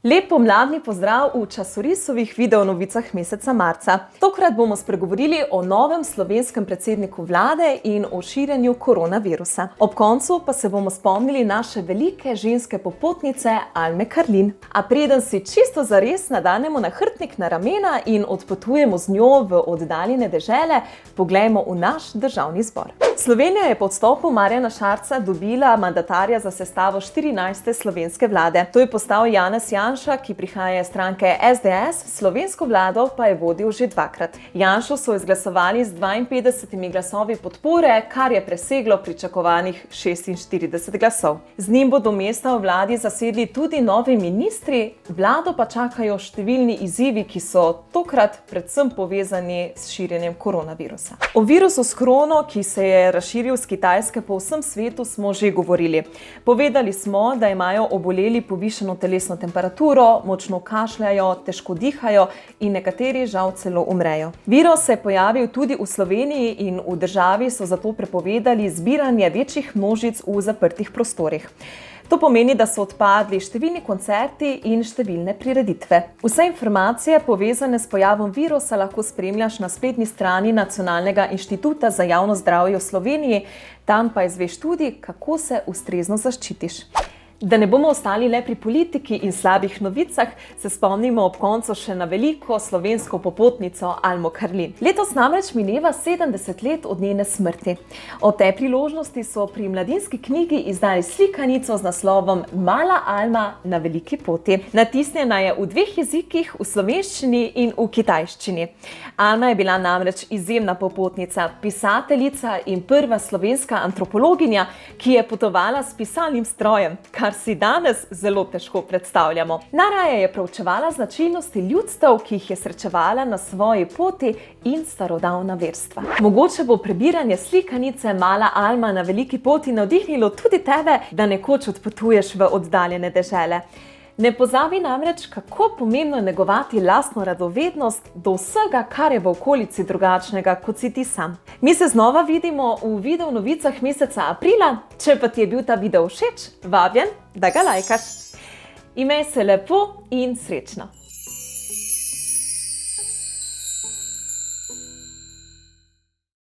Lep pomladni pozdrav v časorisovih videonovicah meseca marca. Tokrat bomo spregovorili o novem slovenskem predsedniku vlade in o širjenju koronavirusa. Ob koncu pa se bomo spomnili naše velike ženske popotnice Alme Karlin. A preden si čisto zares nadanemo nahrbtnik na ramena in odpotujemo z njo v oddaljene dežele, poglejmo v naš državni zbor. Slovenija je po odstopu Marjana Šarca dobila mandatarja za sestavo 14. slovenske vlade. To je postal Janez Janša, ki prihaja iz stranke SDS, slovensko vlado pa je vodil že dvakrat. Janšo so izglasovali z 52 glasovi podpore, kar je preseglo pričakovanih 46 glasov. Z njim bodo mesta v vladi zasedli tudi novi ministri, vlado pa čakajo številni izzivi, ki so tokrat predvsem povezani s širjenjem koronavirusa. O virusu s krono, ki se je razširil z Kitajske po vsem svetu, smo že govorili. Povedali smo, da imajo oboleli povišano telesno temperaturo, močno kašljajo, težko dihajo in nekateri žal celo umrejo. Virus se je pojavil tudi v Sloveniji in v državi so zato prepovedali zbiranje večjih množic v zaprtih prostorih. To pomeni, da so odpadli številni koncerti in številne prireditve. Vse informacije povezane s pojavom virusa lahko spremljaš na spletni strani Nacionalnega inštituta za javno zdravje v Sloveniji, tam pa izveš tudi, kako se ustrezno zaščitiš. Da ne bomo ostali le pri politiki in slabih novicah, se spomnimo ob koncu še na veliko slovensko popotnico Almo Karlin. Letos namreč mineva 70 let od njene smrti. O tej priložnosti so pri Mladinski knjigi izdali slikanico z naslovom Mala Alma na veliki poti. Natisnjena je v dveh jezikih, v slovenščini in v kitajščini. Alma je bila namreč izjemna popotnica, pisateljica in prva slovenska antropologinja, ki je potovala s pisalnim strojem, kar si danes zelo težko predstavljamo. Najraje je proučevala značilnosti ljudstev, ki jih je srečevala na svoji poti in starodavna verstva. Mogoče bo prebiranje slikanice Mala Alma na veliki poti navdihnilo tudi tebe, da nekoč odpotuješ v oddaljene dežele. Ne pozabi namreč, kako pomembno je negovati lastno radovednost do vsega, kar je v okolici drugačnega, kot si ti sam. Mi se znova vidimo v videonovicah meseca aprila. Če pa ti je bil ta video všeč, vabljen, da ga lajkaš. Imej se lepo in srečno!